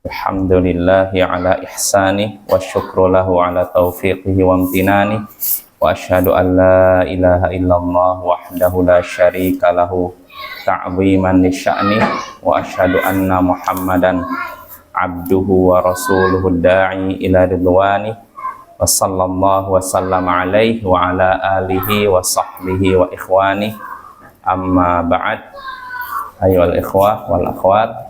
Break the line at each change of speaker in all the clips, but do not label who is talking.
Alhamdulillahi ala ihsanih wa syukru lahu ala taufiqihi wa amtinani wa ashhadu an la ilaha illallah wahdahu la syarika lahu ta'ziman li sya'nih wa ashhadu anna Muhammadan abduhu wa rasuluhu da'i ila ridwani wa sallallahu wa sallama alaihi wa ala alihi wa sahbihi wa ikhwani amma ba'd. Ayyuhal ikhwah wal akhwat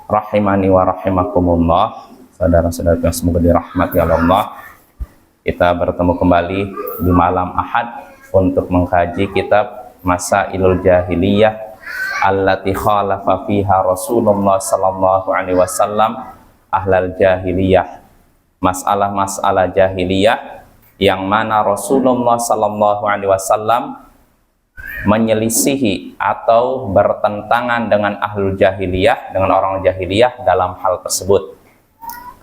rahimani wa rahimakumullah, saudara-saudara yang semoga dirahmati oleh Allah. Kita bertemu kembali di malam Ahad untuk mengkaji kitab Masailul Jahiliyah allati khalafa fiha Rasulullah sallallahu alaihi wasallam ahlal jahiliyah. Masalah-masalah jahiliyah yang mana Rasulullah sallallahu alaihi wasallam menyelisihi atau bertentangan dengan ahlul jahiliyah, dengan orang jahiliyah dalam hal tersebut.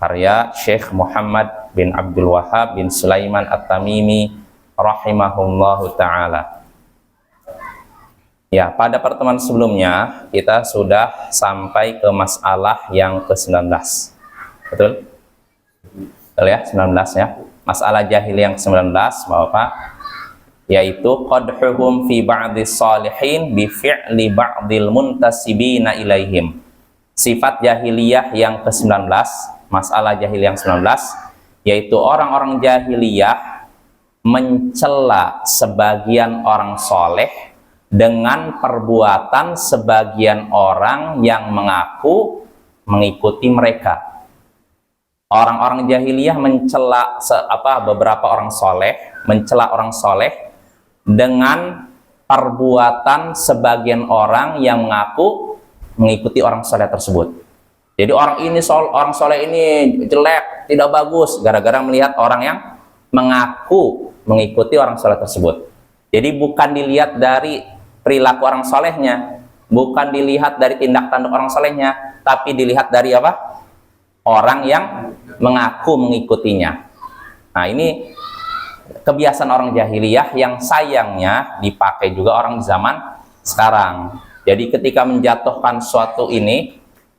Karya Syekh Muhammad bin Abdul Wahhab bin Sulaiman At-Tamimi rahimahullahu ta'ala. Ya, pada pertemuan sebelumnya kita sudah sampai ke masalah yang ke-19. Betul? Betul ya, 19 ya. Masalah jahiliyah yang ke-19, Bapak, yaitu qadhuhum fi ba'dis salihin bi fi'li ba'dil muntasibina ilaihim. Sifat jahiliyah yang ke-19, masalah jahiliyah yang 19, yaitu orang-orang jahiliyah mencela sebagian orang soleh dengan perbuatan sebagian orang yang mengaku mengikuti mereka. Orang-orang jahiliyah mencela beberapa orang soleh, mencela orang soleh dengan perbuatan sebagian orang yang mengaku mengikuti orang soleh tersebut. Jadi orang soleh ini jelek, tidak bagus, gara-gara melihat orang yang mengaku mengikuti orang soleh tersebut. Jadi bukan dilihat dari perilaku orang solehnya, bukan dilihat dari tindak tanduk orang solehnya, tapi dilihat dari apa? Orang yang mengaku mengikutinya. Nah, ini kebiasaan orang jahiliyah yang sayangnya dipakai juga orang zaman sekarang. Jadi ketika menjatuhkan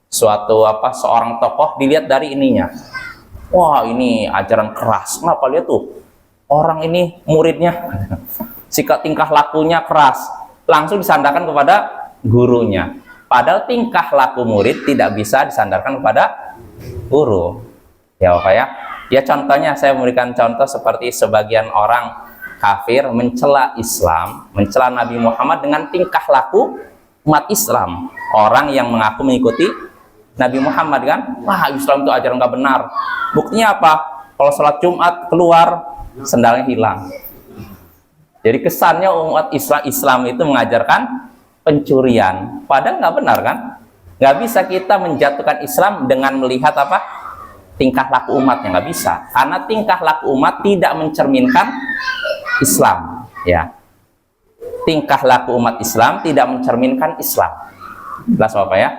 seorang tokoh, dilihat dari ininya. Wah, ini ajaran keras. Kenapa lihat tuh? Orang ini muridnya sikap tingkah lakunya keras. Langsung disandarkan kepada gurunya. Padahal tingkah laku murid tidak bisa disandarkan kepada guru. Ya, Bapak ya. Ya, contohnya saya memberikan contoh seperti sebagian orang kafir mencela Islam, mencela Nabi Muhammad dengan tingkah laku umat Islam. Orang yang mengaku mengikuti Nabi Muhammad kan, wah Islam itu ajaran nggak benar. Buktinya apa? Kalau sholat Jumat keluar, sendalnya hilang. Jadi kesannya umat Islam itu mengajarkan pencurian. Padahal nggak benar kan? Nggak bisa kita menjatuhkan Islam dengan melihat apa? Tingkah laku umatnya, nggak bisa, karena tingkah laku umat tidak mencerminkan Islam. Ya, tingkah laku umat Islam tidak mencerminkan Islam. Jelas Bapak ya.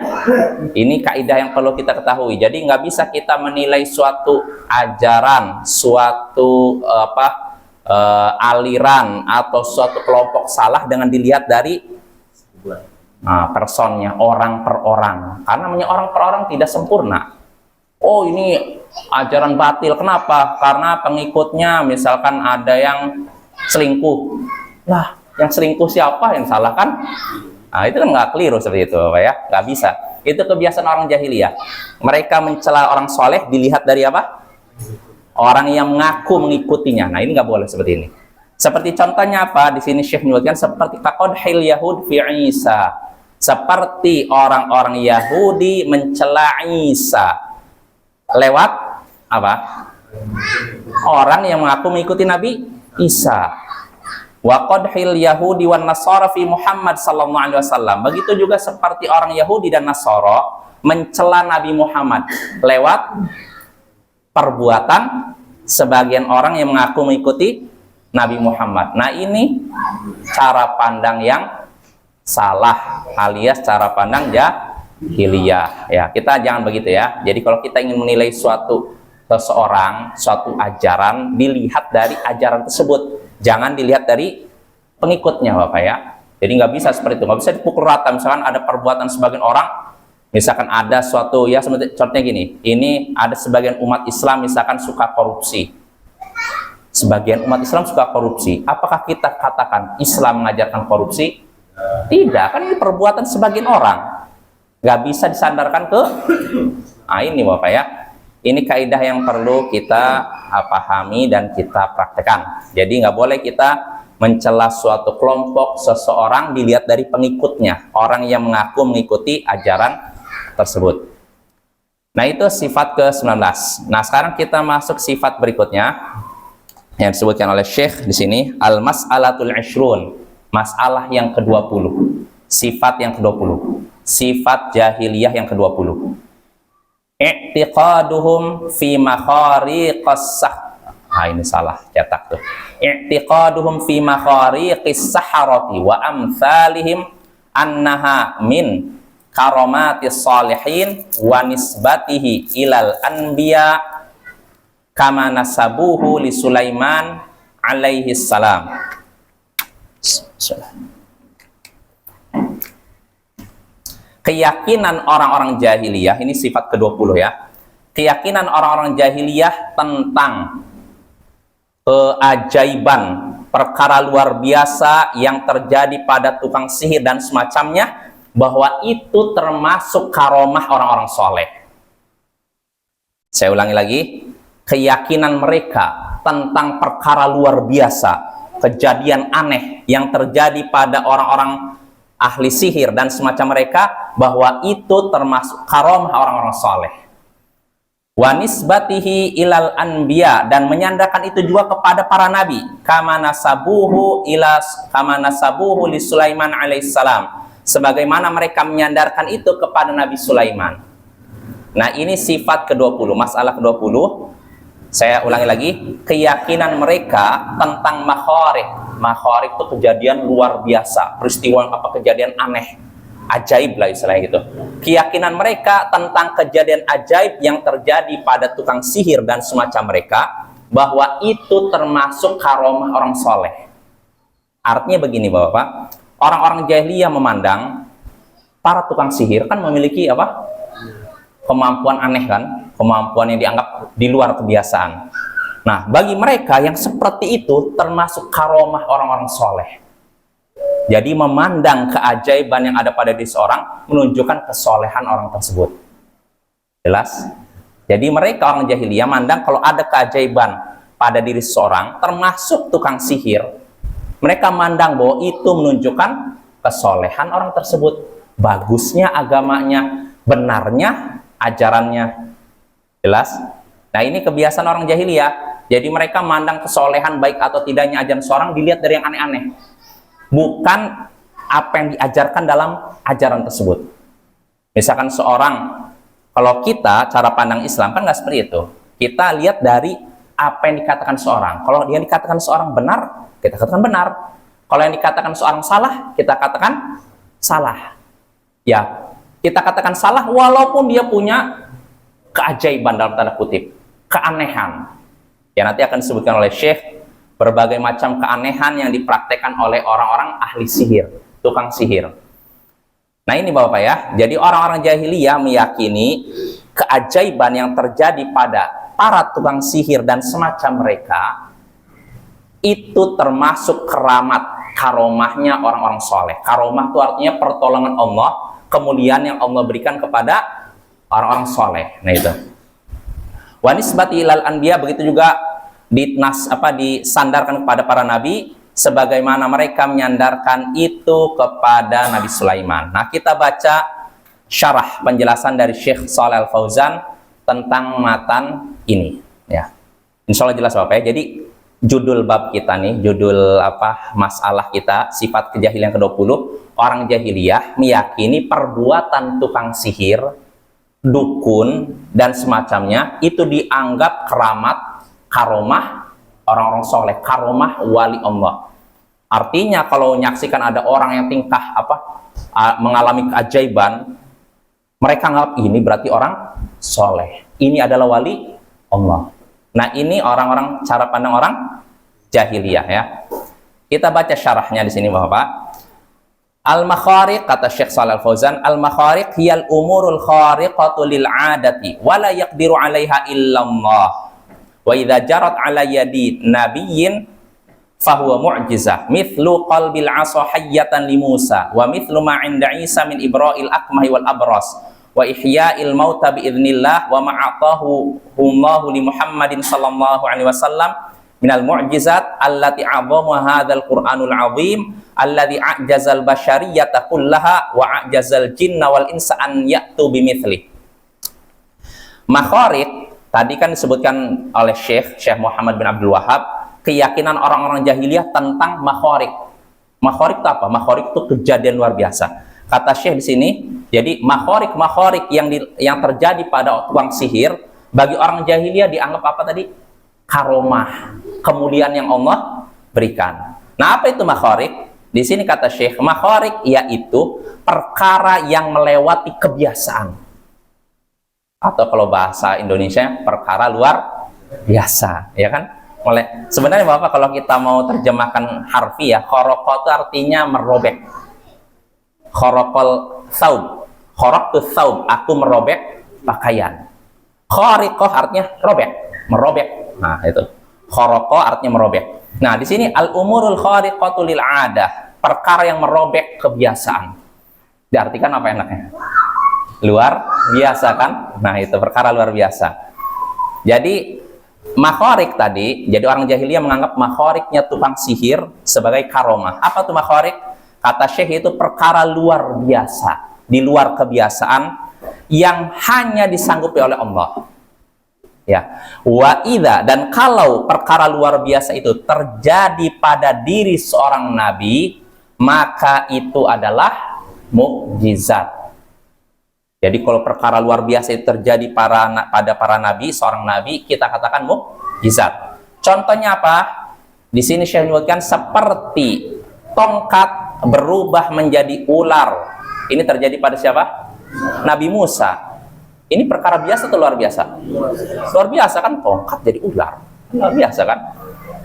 Ini kaidah yang perlu kita ketahui. Jadi nggak bisa kita menilai suatu ajaran, suatu aliran atau suatu kelompok salah dengan dilihat dari personnya, orang per orang. Karena namanya orang per orang tidak sempurna. Oh, ini ajaran batil. Kenapa? Karena pengikutnya misalkan ada yang selingkuh. Lah, yang selingkuh siapa? Yang salah kan? Nah, itu kan nggak keliru seperti itu, Pak ya. Nggak bisa. Itu kebiasaan orang jahiliyah. Mereka mencela orang soleh dilihat dari apa? Orang yang mengaku mengikutinya. Nah, ini nggak boleh seperti ini. Seperti contohnya apa? Di sini Syekh menyebutkan seperti kaqadhil Yahud fi Isa. Seperti orang-orang Yahudi mencela Isa lewat apa? Orang yang mengaku mengikuti Nabi Isa. Wa qadhil Yahudi wan Nasara fi Muhammad sallallahu alaihi wasallam. Begitu juga seperti orang Yahudi dan Nasara mencela Nabi Muhammad lewat perbuatan sebagian orang yang mengaku mengikuti Nabi Muhammad. Nah, ini cara pandang yang salah, alias cara pandang jahiliyah. Ya, kita jangan begitu ya. Jadi kalau kita ingin menilai seseorang, suatu ajaran, dilihat dari ajaran tersebut, jangan dilihat dari pengikutnya, Bapak ya. Jadi nggak bisa seperti itu, nggak bisa dipukul rata. Misalkan ada perbuatan sebagian orang Misalkan ada suatu, ya contohnya gini, ini ada sebagian umat Islam misalkan suka korupsi. Sebagian umat Islam suka korupsi. Apakah kita katakan Islam mengajarkan korupsi? Tidak, kan ini perbuatan sebagian orang. Nggak bisa disandarkan ke, nah ini Bapak ya. Ini kaidah yang perlu kita pahami dan kita praktekkan. Jadi nggak boleh kita mencela suatu kelompok seseorang dilihat dari pengikutnya, orang yang mengaku mengikuti ajaran tersebut. Nah, itu sifat ke-19. Nah, sekarang kita masuk sifat berikutnya yang disebutkan oleh Syekh di sini, al-mas'alatul 20, masalah yang ke-20, sifat yang ke-20, sifat jahiliyah yang ke-20. I'tiqaduhum fi makhariqas ini salah cetak tuh. I'tiqaduhum fi makhariqis saharati wa amsalihim annaha min karamatis salihin wa nisbatihi ilal anbiya kama nasabuhu li Sulaiman alaihi salam. Keyakinan orang-orang jahiliyah, ini sifat ke-20 ya. Keyakinan orang-orang jahiliyah tentang keajaiban, perkara luar biasa yang terjadi pada tukang sihir dan semacamnya, bahwa itu termasuk karomah orang-orang soleh. Saya ulangi lagi, keyakinan mereka tentang perkara luar biasa, kejadian aneh yang terjadi pada orang-orang ahli sihir dan semacam mereka, bahwa itu termasuk karomah orang-orang soleh. Wa nisbatihi ilal anbiya, dan menyandarkan itu juga kepada para nabi, kama nasabuhu li Sulaiman alaihissalam, sebagaimana mereka menyandarkan itu kepada Nabi Sulaiman. Nah, ini sifat ke-20, masalah ke-20. Saya ulangi lagi, keyakinan mereka tentang makhorik. Makhorik itu kejadian luar biasa, peristiwa kejadian aneh, ajaib lah istilahnya gitu. Keyakinan mereka tentang kejadian ajaib yang terjadi pada tukang sihir dan semacam mereka, bahwa itu termasuk karomah orang soleh. Artinya begini Bapak, orang-orang jahiliyah memandang para tukang sihir kan memiliki kemampuan aneh kan, kemampuan yang dianggap di luar kebiasaan. Nah, bagi mereka yang seperti itu termasuk karomah orang-orang soleh. Jadi memandang keajaiban yang ada pada diri seorang menunjukkan kesolehan orang tersebut. Jelas? Jadi mereka orang jahiliyah mandang kalau ada keajaiban pada diri seorang, termasuk tukang sihir, mereka mandang bahwa itu menunjukkan kesolehan orang tersebut, bagusnya agamanya, benarnya ajarannya. Jelas? Nah, ini kebiasaan orang jahiliyah. Jadi mereka mandang kesolehan baik atau tidaknya ajaran seorang dilihat dari yang aneh-aneh, bukan apa yang diajarkan dalam ajaran tersebut. Misalkan seorang, kalau kita cara pandang Islam kan nggak seperti itu. Kita lihat dari apa yang dikatakan seorang. Kalau dia dikatakan seorang benar, kita katakan benar. Kalau yang dikatakan seorang salah, kita katakan salah. Ya, kita katakan salah walaupun dia punya keajaiban dalam tanda kutip, keanehan. Ya, nanti akan disebutkan oleh Syekh berbagai macam keanehan yang dipraktekkan oleh orang-orang ahli sihir, tukang sihir. Nah, ini Bapak ya. Jadi orang-orang jahiliyah meyakini keajaiban yang terjadi pada para tukang sihir dan semacam mereka itu termasuk keramat, karomahnya orang-orang soleh. Karomah itu artinya pertolongan Allah, kemuliaan yang Allah berikan kepada orang-orang soleh. Nah, itu. Wa nisbati ilal anbiya, begitu juga disandarkan kepada para nabi, sebagaimana mereka menyandarkan itu kepada Nabi Sulaiman. Nah, kita baca syarah penjelasan dari Syekh Shalih Al Fauzan tentang matan ini ya. Insya Allah jelas Bapak ya. Jadi judul bab kita nih, judul masalah kita, sifat kejahilian ke-20, orang jahiliyah meyakini perbuatan tukang sihir, dukun dan semacamnya itu dianggap keramat, karomah orang-orang soleh, karomah wali Allah. Artinya kalau menyaksikan ada orang yang tingkah mengalami keajaiban, mereka anggap ini berarti orang soleh, ini adalah wali Allah. Nah, ini orang-orang, cara pandang orang jahiliyah ya. Kita baca syarahnya di sini Bapak. Al-makhariq, kata Syekh Shalal Fauzan, al-makhariq hiyal umurul khariqatu lil 'adati wa la yaqdiru 'alaiha illallah. Wa idza jarat 'ala yadi nabiyyin fahuwa mu'jizah mithlu qalbil 'asa hayyatan li Musa wa mithlu ma 'inda Isa min ibra'il akmahi wal abras wa ihya'il mauta bi idznillah wa ma a'tahu Allahu li Muhammadin sallallahu alaihi wasallam minal mu'jizat allati 'azzamu hadzal Qur'anul 'azim alladzi a'jazal basyariyata kullaha wa a'jazal jinna wal insa an ya'tu bimithli. Makhariq tadi kan disebutkan oleh Syekh Muhammad bin Abdul Wahhab, keyakinan orang-orang jahiliyah tentang makhariq. Makhariq itu apa? Makhariq itu kejadian luar biasa. Kata Syekh di sini, jadi makhariq yang terjadi pada tukang sihir bagi orang jahiliyah dianggap apa tadi? Karomah, kemuliaan yang Allah berikan. Nah, apa itu makhariq? Di sini kata Syekh, makhariq yaitu perkara yang melewati kebiasaan. Atau kalau bahasa Indonesia, perkara luar biasa, ya kan? Sebenarnya Bapak kalau kita mau terjemahkan harfiah, khoroqah itu artinya merobek. Khoroqal thawb, khoroqtu thawb, aku merobek pakaian. Khariqah artinya robek, merobek. Nah, itu. Khoroqah artinya merobek. Nah, di sini al-umurul khariqatu lil 'adah, perkara yang merobek kebiasaan. Diartikan apa enaknya? Luar biasa kan? Nah, itu perkara luar biasa. Jadi makhariq tadi, jadi orang jahiliyah menganggap makhariqnya tukang sihir sebagai karomah. Apa tuh makhariq? Kata Syekh itu perkara luar biasa, di luar kebiasaan yang hanya disanggupi oleh Allah. Ya, wa idza, dan kalau perkara luar biasa itu terjadi pada diri seorang nabi, maka itu adalah mukjizat. Jadi kalau perkara luar biasa itu terjadi pada para nabi, seorang nabi, kita katakan mukjizat. Contohnya apa? Di sini Syekh menyebutkan seperti tongkat berubah menjadi ular. Ini terjadi pada siapa? Nabi Musa. Ini perkara biasa atau luar biasa? Luar biasa kan, tongkat jadi ular. Luar biasa kan?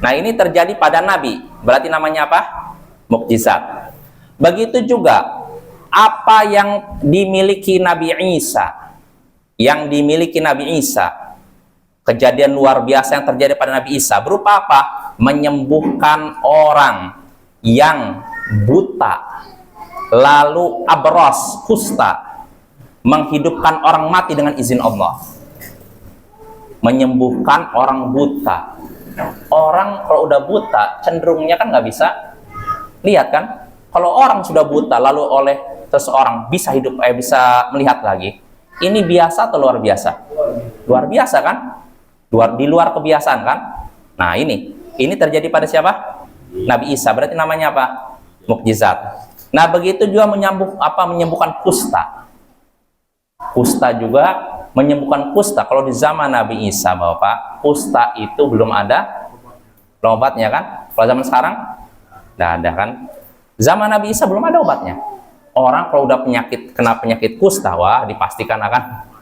Nah, ini terjadi pada Nabi. Berarti namanya apa? Mukjizat. Begitu juga apa yang dimiliki Nabi Isa. Yang dimiliki Nabi Isa. Kejadian luar biasa yang terjadi pada Nabi Isa. Berupa apa? Menyembuhkan orang yang buta. Lalu abros, kusta. Menghidupkan orang mati dengan izin Allah. Menyembuhkan orang buta. Orang kalau udah buta cenderungnya kan nggak bisa lihat kan. Kalau orang sudah buta lalu oleh seseorang bisa hidup, bisa melihat lagi. Ini biasa atau luar biasa? Luar biasa kan? Di luar kebiasaan kan? Nah, ini terjadi pada siapa? Nabi Isa. Berarti namanya apa? Mukjizat. Nah, begitu juga menyembuhkan kusta. Kusta juga menyembuhkan kusta. Kalau di zaman Nabi Isa, Bapak, kusta itu belum ada obatnya kan? Kalau zaman sekarang tidak ada kan? Zaman Nabi Isa belum ada obatnya. Orang kalau udah kena penyakit kusta, wah dipastikan akan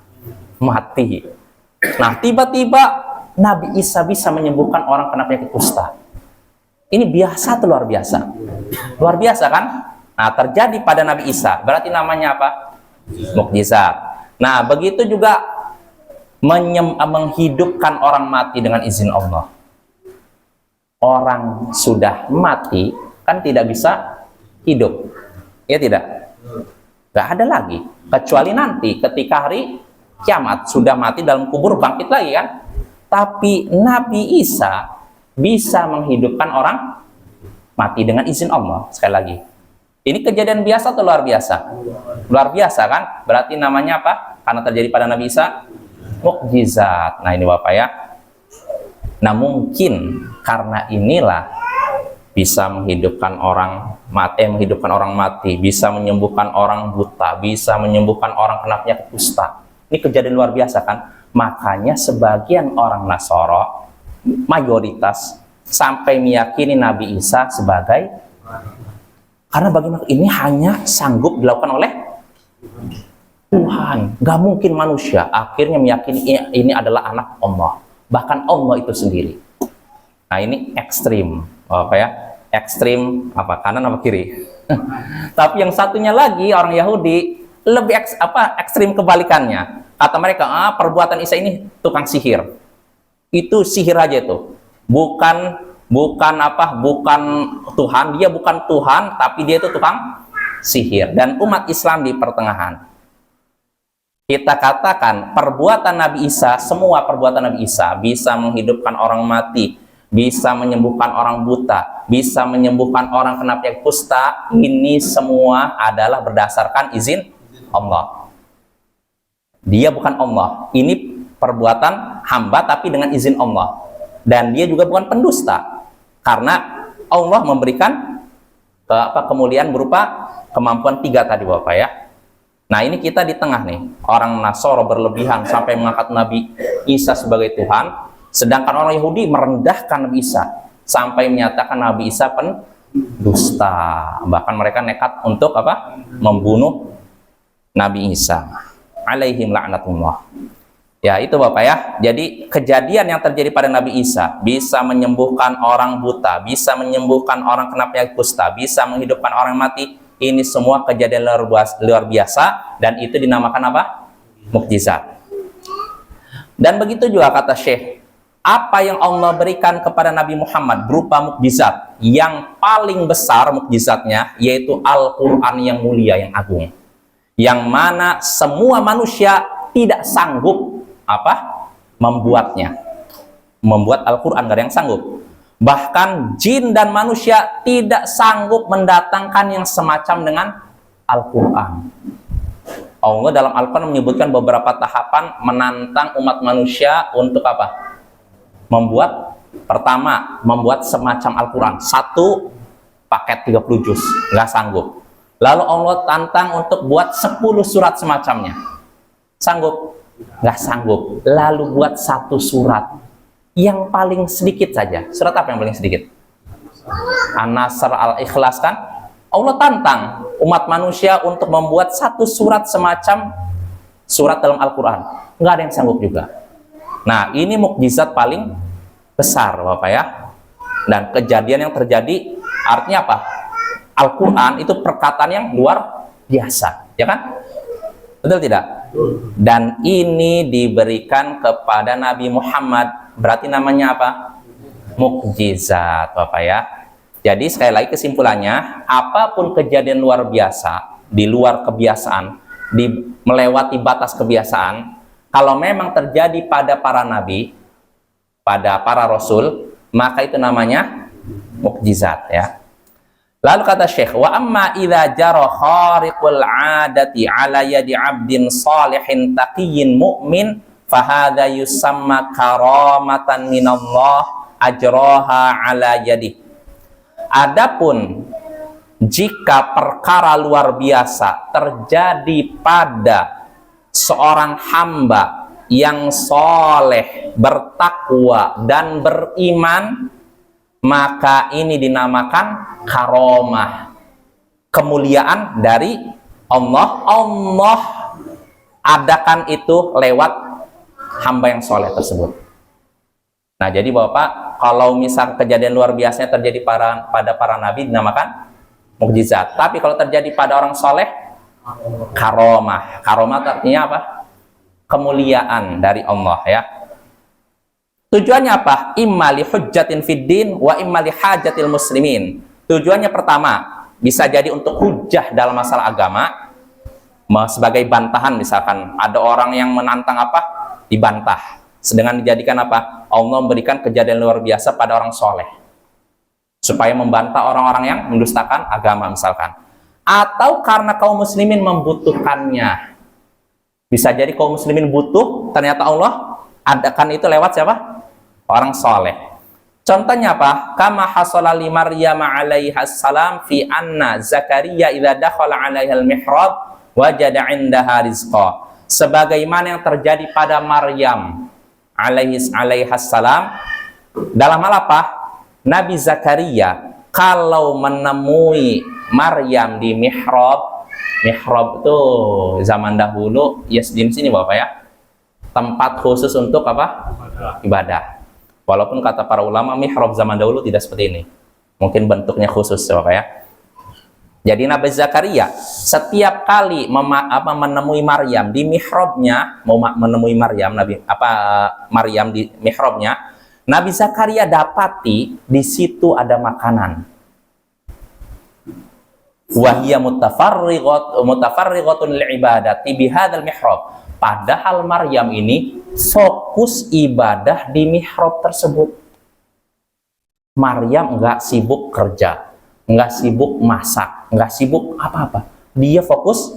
mati. Nah, tiba-tiba Nabi Isa bisa menyembuhkan orang kena penyakit kusta. Ini biasa atau luar biasa? Luar biasa kan? Nah, terjadi pada Nabi Isa. Berarti namanya apa? Mukjizat. Nah, begitu juga menghidupkan orang mati dengan izin Allah. Orang sudah mati kan tidak bisa hidup, ya tidak? Gak ada lagi, kecuali nanti ketika hari kiamat sudah mati dalam kubur bangkit lagi kan? Tapi Nabi Isa bisa menghidupkan orang mati dengan izin Allah. Sekali lagi, ini kejadian biasa atau luar biasa? Luar biasa kan? Berarti namanya apa? Karena terjadi pada Nabi Isa, mukjizat. Nah, ini Bapak ya. Nah, mungkin karena inilah bisa menghidupkan orang mati, bisa menyembuhkan orang buta, bisa menyembuhkan orang kena penyakit kusta. Ini kejadian luar biasa kan? Makanya sebagian orang Nasara, mayoritas, sampai meyakini Nabi Isa sebagai, karena bagaimana ini hanya sanggup dilakukan oleh Tuhan, gak mungkin manusia. Akhirnya meyakini ini adalah anak Allah, bahkan Allah itu sendiri. Nah, ini ekstrim, apa ya? Ekstrim apa? Kanan apa kiri? Tapi yang satunya lagi orang Yahudi lebih ekstrim kebalikannya. Kata mereka, perbuatan Isa ini tukang sihir. Itu sihir aja itu. Bukan Tuhan, dia bukan Tuhan, tapi dia itu tukang sihir. Dan umat Islam di pertengahan. Kita katakan perbuatan Nabi Isa, semua perbuatan Nabi Isa bisa menghidupkan orang mati, bisa menyembuhkan orang buta, bisa menyembuhkan orang kena penyakit kusta. Ini semua adalah berdasarkan izin Allah. Dia bukan Allah. Ini perbuatan hamba tapi dengan izin Allah. Dan dia juga bukan pendusta. Karena Allah memberikan kemuliaan berupa kemampuan 3 tadi Bapak ya. Nah ini kita di tengah nih. Orang Nasoro berlebihan sampai mengangkat Nabi Isa sebagai Tuhan. Sedangkan orang Yahudi merendahkan Nabi Isa sampai menyatakan Nabi Isa pendusta. Bahkan mereka nekat untuk membunuh Nabi Isa. Alaihim la'natullah. Ya itu Bapak ya. Jadi kejadian yang terjadi pada Nabi Isa bisa menyembuhkan orang buta, bisa menyembuhkan orang kena penyakit kusta, bisa menghidupkan orang mati. Ini semua kejadian luar biasa dan itu dinamakan mukjizat. Dan begitu juga kata Syekh, apa yang Allah berikan kepada Nabi Muhammad berupa mukjizat, yang paling besar mukjizatnya yaitu Al-Quran yang mulia, yang agung, yang mana semua manusia tidak sanggup membuatnya. Membuat Al-Quran gak ada yang sanggup. Bahkan jin dan manusia tidak sanggup mendatangkan yang semacam dengan Al-Quran. Allah dalam Al-Quran menyebutkan beberapa tahapan menantang umat manusia untuk Pertama, membuat semacam Al-Quran. 1 paket 30 juz, nggak sanggup. Lalu Allah tantang untuk buat 10 surat semacamnya. Sanggup? Nggak sanggup. Lalu buat 1 surat yang paling sedikit saja. Surat apa yang paling sedikit? An-Nasr, Al-Ikhlas kan? Allah tantang umat manusia untuk membuat 1 surat semacam surat dalam Al-Quran. Nggak ada yang sanggup juga. Nah, ini mukjizat paling besar, Bapak ya. Dan kejadian yang terjadi, artinya apa? Al-Quran itu perkataan yang luar biasa. Ya kan? Betul tidak? Dan ini diberikan kepada Nabi Muhammad. Berarti namanya apa? Mukjizat, Bapak ya. Jadi sekali lagi kesimpulannya, apapun kejadian luar biasa, di luar kebiasaan, melewati batas kebiasaan, kalau memang terjadi pada para nabi, pada para rasul, maka itu namanya mukjizat ya. Lalu kata Syekh, wa amma idza jara khariqul 'adati 'ala yadi 'abdin salihin taqiyyin mu'min fahadha yusamma karamatan minallah ajraha 'ala yadi. Adapun jika perkara luar biasa terjadi pada seorang hamba yang soleh, bertakwa dan beriman, maka ini dinamakan karomah, kemuliaan dari Allah. Allah adakan itu lewat hamba yang soleh tersebut. Nah jadi Bapak, kalau misal kejadian luar biasa terjadi pada para nabi dinamakan mukjizat. Tapi kalau terjadi pada orang soleh, karomah. Karomah artinya apa? Kemuliaan dari Allah ya. Tujuannya apa? Imma li hujjatin fid din wa imma li hajatil muslimin. Tujuannya pertama, bisa jadi untuk hujjah dalam masalah agama, sebagai bantahan. Misalkan ada orang yang menantang dibantah, sedangkan dijadikan Allah memberikan kejadian luar biasa pada orang soleh supaya membantah orang-orang yang mendustakan agama misalkan. Atau karena kaum muslimin membutuhkannya. Bisa jadi kaum muslimin butuh, ternyata Allah adakan itu lewat siapa? Orang soleh. Contohnya apa? Kama hasala li Maryam alaiha salam fi anna Zakaria idza dakhala alaiha al-mihrab wajada 'indaha rizqa. Sebagaimana yang terjadi pada Maryam alaiha salam dalam hal apa? Nabi Zakaria kalau menemui Maryam di mihrab itu zaman dahulu ya sejenis ini Bapak ya. Tempat khusus untuk ibadah. Walaupun kata para ulama mihrab zaman dahulu tidak seperti ini. Mungkin bentuknya khusus ya Bapak ya. Jadi Nabi Zakaria setiap kali menemui Maryam di mihrabnya, mau menemui Maryam, Maryam di mihrabnya, Nabi Zakaria dapati di situ ada makanan. Wahia mutafarriqatun li'ibadati bihadzal mihrab. Padahal Maryam ini fokus ibadah di mihrab tersebut. Maryam enggak sibuk kerja, enggak sibuk masak, enggak sibuk apa-apa. Dia fokus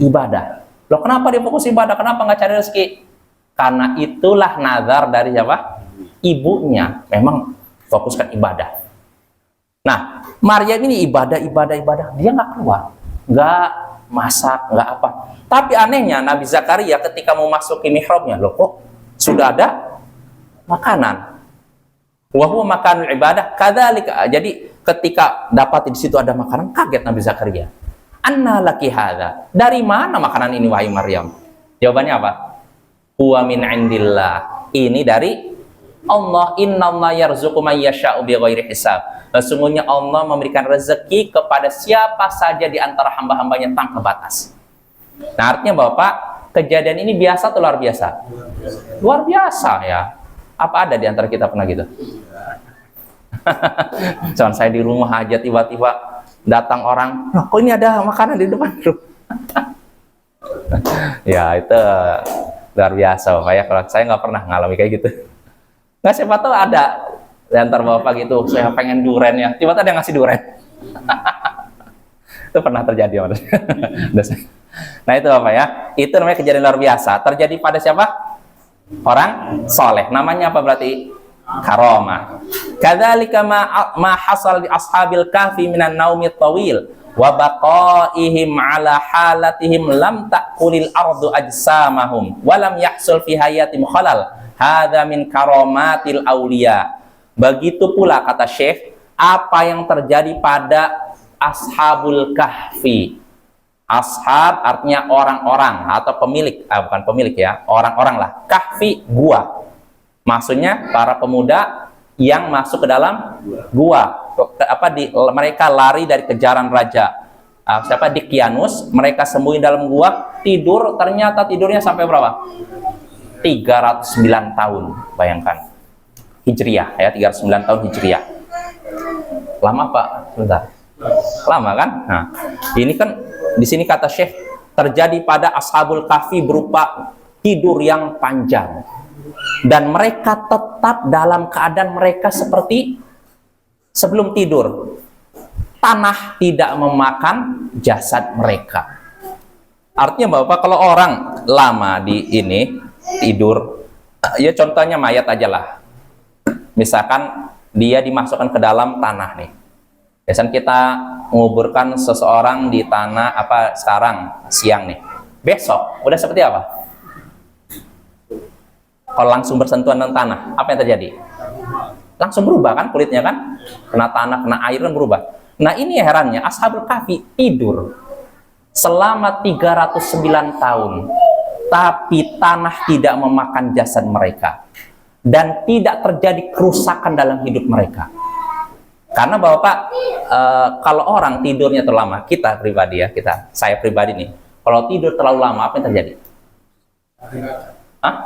ibadah. Loh, kenapa dia fokus ibadah? Kenapa enggak cari rezeki? Karena itulah nazar dari siapa? Ibunya. Memang fokuskan ibadah. Nah, Maryam ini ibadah. Dia nggak keluar, nggak masak, nggak apa. Tapi anehnya Nabi Zakaria ketika mau masuk ke mihrabnya, loh kok sudah ada makanan. Wahwa makan ibadah. Kadzalika. Jadi ketika dapat di situ ada makanan, kaget Nabi Zakaria. Anna laki hadza. Dari mana makanan ini wahai Maryam? Jawabannya apa? Huwa min indillah. Ini dari Allah. Innallaha yarzuqu man yasha'u bighairi hisab. Sesungguhnya Allah memberikan rezeki kepada siapa saja di antara hamba-hambanya tanpa batas. Nah, artinya Bapak, kejadian ini biasa atau luar biasa? Luar biasa ya. Apa ada di antara kita pernah gitu? Cuman saya di rumah aja tiba-tiba datang orang, "Loh, kok ini ada makanan di depan?" Ya, itu luar biasa Bapak ya. Kalau saya nggak pernah ngalami kayak gitu. Nggak, siapa tahu ada di antara Bapak gitu, saya pengen durian ya, tiba-tiba ada yang ngasih durian. Itu pernah terjadi. Nah itu Bapak ya, itu namanya kejadian luar biasa. Terjadi pada siapa? Orang soleh. Namanya apa berarti? Karomah. Kadzalika ma hasal di ashabil kahfi minan naumi tawil wa baqaihim ala halatihim lam ta'kulil ardu ajsamahum wa lam yahsul fi hayatim khalal. Hadza min karomatil aulia. Begitu pula kata Syekh, apa yang terjadi pada ashabul kahfi. Ashab artinya orang-orang atau pemilik, bukan pemilik ya, orang-orang lah. Kahfi, gua. Maksudnya para pemuda yang masuk ke dalam gua. Mereka lari dari kejaran raja. Dikyanus, mereka sembunyi dalam gua, tidur, ternyata tidurnya sampai berapa? 309 tahun, bayangkan. Hijriah ya, 309 tahun Hijriah. Lama Pak? Bentar. Lama kan? Nah, ini kan di sini kata Syekh terjadi pada ashabul kahfi berupa tidur yang panjang. Dan mereka tetap dalam keadaan mereka seperti sebelum tidur. Tanah tidak memakan jasad mereka. Artinya Bapak, kalau orang lama di ini tidur, ya contohnya mayat aja lah. Misalkan dia dimasukkan ke dalam tanah nih. Biasanya kita menguburkan seseorang di tanah sekarang siang nih. Besok udah seperti apa? Kalau langsung bersentuhan dengan tanah, apa yang terjadi? Langsung berubah kan kulitnya kan? Kena tanah, kena air kan berubah. Nah ini herannya, ashabul kahfi tidur selama 309 tahun. Tapi tanah tidak memakan jasad mereka. Dan tidak terjadi kerusakan dalam hidup mereka. Karena Bapak, kalau orang tidurnya terlalu lama, kita pribadi ya, saya pribadi nih, kalau tidur terlalu lama, apa yang terjadi? Hah?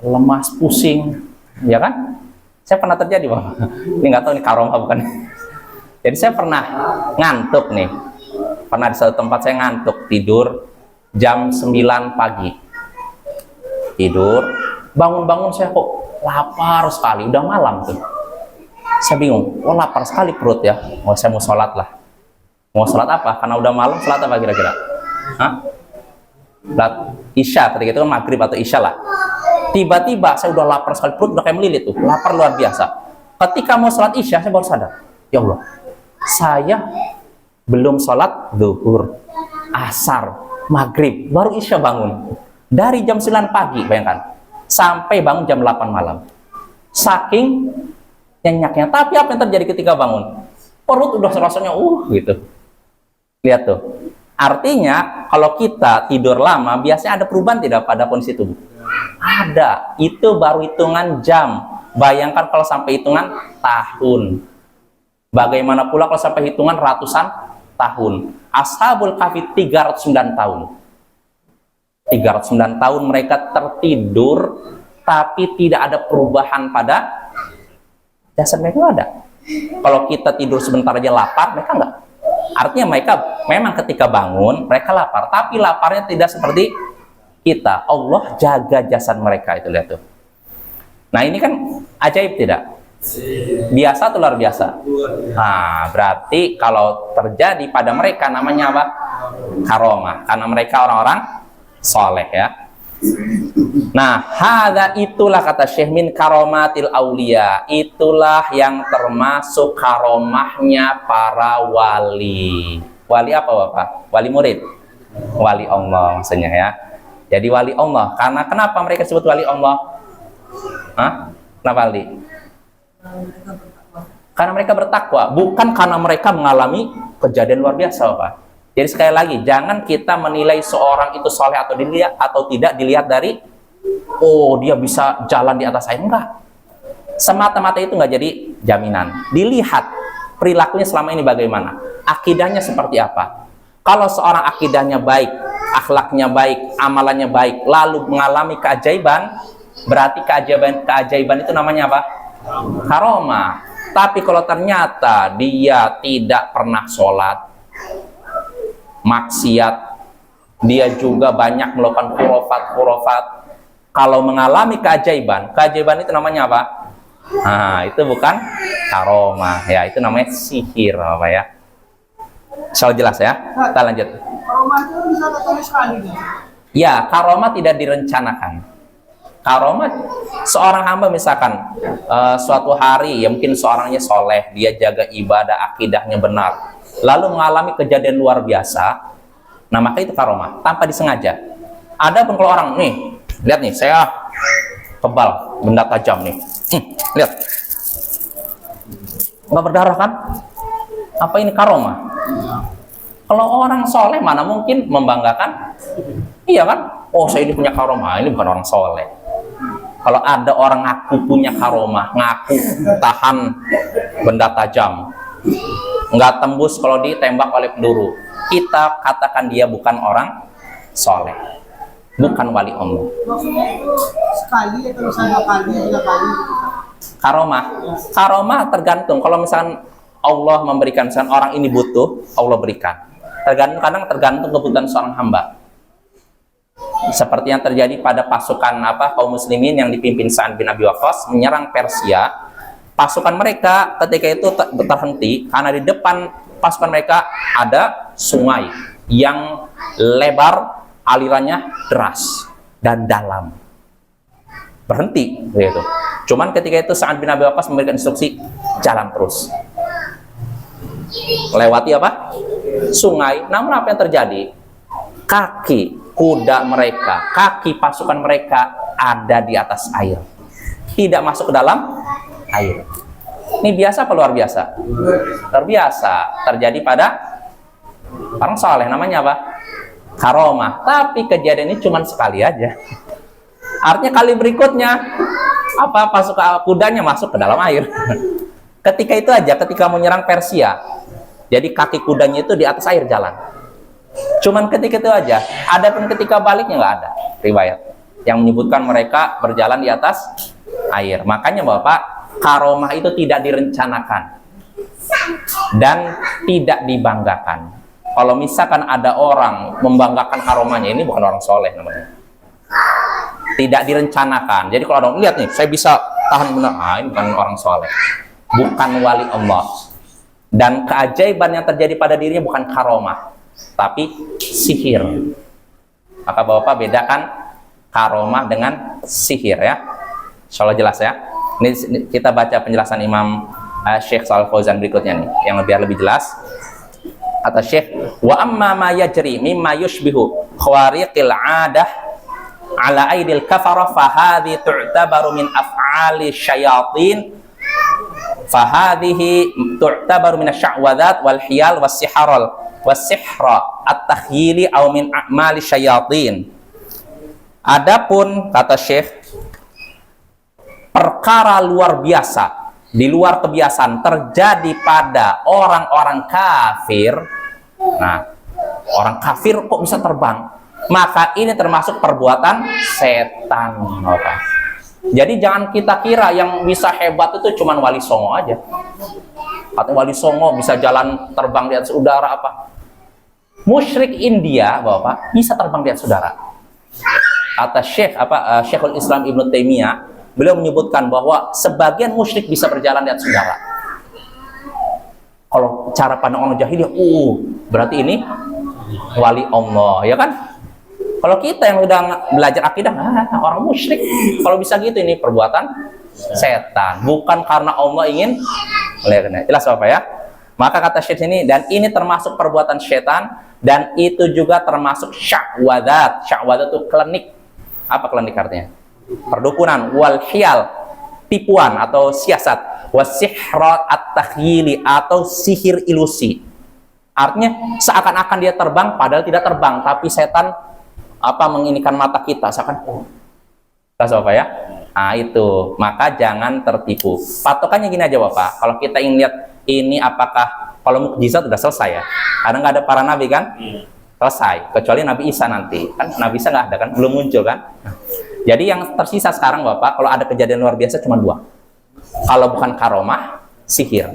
Lemas, pusing, ya kan? Saya pernah terjadi Bapak. Ini nggak tahu ini karomah bukan? Jadi saya pernah ngantuk nih. Pernah di satu tempat saya ngantuk, tidur jam 9 pagi. Tidur, bangun-bangun saya kok lapar sekali, udah malam tuh. Saya bingung, lapar sekali perut ya. Saya mau sholat lah. Mau sholat apa? Karena udah malam, sholat apa kira-kira? Hah? Sholat Isya, ketika itu kan maghrib atau Isya lah. Tiba-tiba saya udah lapar sekali, perut udah kayak melilit tuh, lapar luar biasa. Ketika mau sholat Isya, saya baru sadar, ya Allah, saya belum sholat zuhur, asar, maghrib, baru Isya bangun. Dari jam 9 pagi, bayangkan, sampai bangun jam 8 malam. Saking nyenyaknya. Tapi apa yang terjadi ketika bangun? Perut udah rasanya gitu. Lihat tuh. Artinya kalau kita tidur lama biasanya ada perubahan tidak pada kondisi tubuh? Ada. Itu baru hitungan jam. Bayangkan kalau sampai hitungan tahun. Bagaimana pula kalau sampai hitungan ratusan tahun? Ashabul Kahfi 309 tahun. 309 tahun mereka tertidur, tapi tidak ada perubahan pada jasad mereka. Nggak ada. Kalau kita tidur sebentar aja lapar, mereka enggak. Artinya mereka memang ketika bangun mereka lapar, tapi laparnya tidak seperti kita. Allah jaga jasad mereka itu, lihat tuh. Nah ini kan ajaib tidak? Biasa atau luar biasa? Nah berarti kalau terjadi pada mereka namanya apa? Karomah, karena mereka orang-orang soleh ya. Nah, hadza itulah kata Syekh min karomatil aulia, itulah yang termasuk karomahnya para wali. Wali apa Bapak? Wali murid? Wali Allah maksudnya ya. Jadi wali Allah, karena kenapa mereka sebut wali Allah? Hah? Kenapa wali? Karena mereka bertakwa, bukan karena mereka mengalami kejadian luar biasa Bapak. Jadi sekali lagi, jangan kita menilai seorang itu soleh atau dilihat atau tidak dilihat dari, oh dia bisa jalan di atas air. Enggak. Semata-mata itu enggak jadi jaminan. Dilihat perilakunya selama ini bagaimana, akidahnya seperti apa. Kalau seorang akidahnya baik, akhlaknya baik, amalannya baik, lalu mengalami keajaiban, berarti keajaiban itu namanya apa? Karomah. Tapi kalau ternyata dia tidak pernah sholat, maksiat, dia juga banyak melakukan khurafat. Kalau mengalami keajaiban itu namanya apa? Nah, itu bukan karomah ya, itu namanya sihir apa ya? Soal jelas ya. Kita lanjut.
Karomah itu bisa datang sekali.
Ya, karomah tidak direncanakan. Karomah seorang hamba misalkan suatu hari ya mungkin seorangnya soleh, dia jaga ibadah, akidahnya benar, lalu mengalami kejadian luar biasa, nah maka itu karomah tanpa disengaja. Ada pun kalau orang nih, lihat nih, saya kebal benda tajam nih, lihat nggak berdarah kan? Apa ini karomah? Kalau orang soleh mana mungkin membanggakan? Iya kan? Oh saya ini punya karomah, ini bukan orang soleh. Kalau ada orang ngaku punya karomah, ngaku tahan benda tajam, nggak tembus kalau ditembak oleh peluru, kita katakan dia bukan orang soleh, bukan wali Allah.
Maksudnya itu sekali atau misalnya 2 kali, 3 kali?
Karomah tergantung. Kalau misalkan Allah memberikan, misalkan orang ini butuh, Allah berikan. Tergantung kebutuhan seorang hamba. Seperti yang terjadi pada pasukan kaum muslimin yang dipimpin Sa'ad bin Abi Waqqas menyerang Persia. Pasukan mereka ketika itu terhenti karena di depan pasukan mereka ada sungai yang lebar, alirannya deras dan dalam. Berhenti gitu. Cuman ketika itu Sa'ad bin Abi Waqqas memberikan instruksi jalan terus. Lewati apa? Sungai. Namun apa yang terjadi? Kaki kuda mereka, kaki pasukan mereka ada di atas air, tidak masuk ke dalam air. Ini biasa apa luar biasa? Luar biasa. Terjadi pada orang soleh, namanya apa? Karomah. Tapi kejadian ini cuma sekali aja. Artinya kali berikutnya pasukan kudanya masuk ke dalam air. Ketika itu aja, ketika menyerang Persia, jadi kaki kudanya itu di atas air jalan. Cuman ketika itu aja. Adapun ketika baliknya nggak ada riwayat yang menyebutkan mereka berjalan di atas air. Makanya Bapak, karomah itu tidak direncanakan dan tidak dibanggakan. Kalau misalkan ada orang membanggakan karomahnya, ini bukan orang soleh namanya. Tidak direncanakan. Jadi kalau orang lihat nih, saya bisa tahan benar, ini bukan orang soleh, bukan wali Allah. Dan keajaiban yang terjadi pada dirinya bukan karomah, tapi sihir. Maka Bapak bedakan karomah dengan sihir ya. Insyaallah jelas ya. Ini kita baca penjelasan Imam Syekh Shalih Fauzan berikutnya nih, yang lebih jelas. Kata Syekh, wa amma ma yajri mimma yushbihu khawariqil 'adah ala aidil kafara fa hadhi tu'tabaru min af'ali syayatin fa hadhihi tu'tabaru min asy-sya'wadat wal hiyal was sihra at-takhyili aw min a'mali syayatin. Adapun kata Syekh, perkara luar biasa di luar kebiasaan terjadi pada orang-orang kafir, nah, orang kafir kok bisa terbang? Maka ini termasuk perbuatan setan. Bapak. Jadi jangan kita kira yang bisa hebat itu cuma Wali Songo aja. Atau Wali Songo bisa jalan terbang di atas udara apa? Musyrik India, Bapak, bisa terbang di atas udara. Kata Syekhul Islam Ibnu Taimiyah, beliau menyebutkan bahwa sebagian musyrik bisa berjalan di atas udara. Kalau cara pandang orang jahiliyah, berarti ini wali Allah, ya kan? Kalau kita yang udah belajar akidah, orang musyrik. Kalau bisa gitu, ini perbuatan setan. Bukan karena Allah ingin melihatnya. Jelas Bapak ya? Maka kata Syekh ini, dan ini termasuk perbuatan setan, dan itu juga termasuk syahwadat. Syahwadat itu klinik. Apa klinik artinya? Perdukunan. Wal khiyal, tipuan atau siasat. Wasihra at-takhyili, atau sihir ilusi. Artinya seakan-akan dia terbang, padahal tidak terbang, tapi setan menginikan mata kita seakan Bapak ya. Nah itu, maka jangan tertipu. Patokannya gini aja Bapak, kalau kita ingin lihat ini apakah, kalau mukjizat udah selesai ya, karena nggak ada para nabi kan, selesai, kecuali Nabi Isa nanti kan. Nabi Isa nggak ada kan, belum muncul kan. Jadi yang tersisa sekarang Bapak, kalau ada kejadian luar biasa cuma dua, kalau bukan karomah, sihir.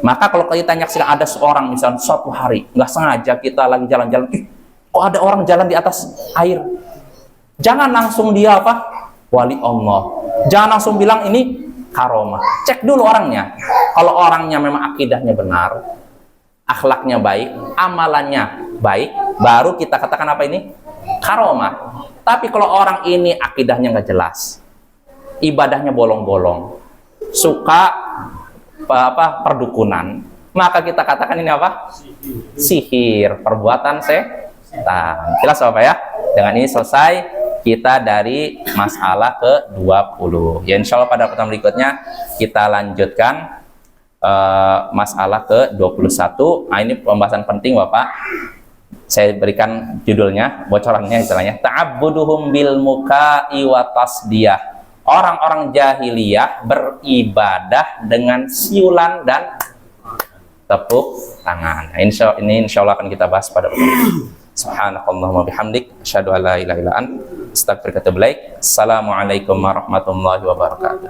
Maka kalau kita nyaksikan ada seorang misalnya suatu hari nggak sengaja kita lagi jalan-jalan, kok ada orang jalan di atas air, jangan langsung dia wali Allah, jangan langsung bilang ini karomah. Cek dulu orangnya. Kalau orangnya memang akidahnya benar, akhlaknya baik, amalannya baik, baru kita katakan ini karomah. Tapi kalau orang ini akidahnya nggak jelas, ibadahnya bolong-bolong, suka perdukunan, maka kita katakan ini sihir, perbuatan setan. Jelas Bapak ya? Dengan ini selesai kita dari masalah ke-20. Ya insya Allah pada pertemuan berikutnya kita lanjutkan masalah ke-21. Nah ini pembahasan penting Bapak. Saya berikan judulnya, bocorannya istilahnya, ta'abbuduhum bil muka'i wa tasdiyah. Orang-orang jahiliyah beribadah dengan siulan dan tepuk tangan. Ini insya Allah akan kita bahas pada pertemuan. Subhanakallahumma bihamdik, asyhadu an la ilaha illa anta, astaghfiruka wa atubu ilaik. Assalamualaikum warahmatullahi wabarakatuh.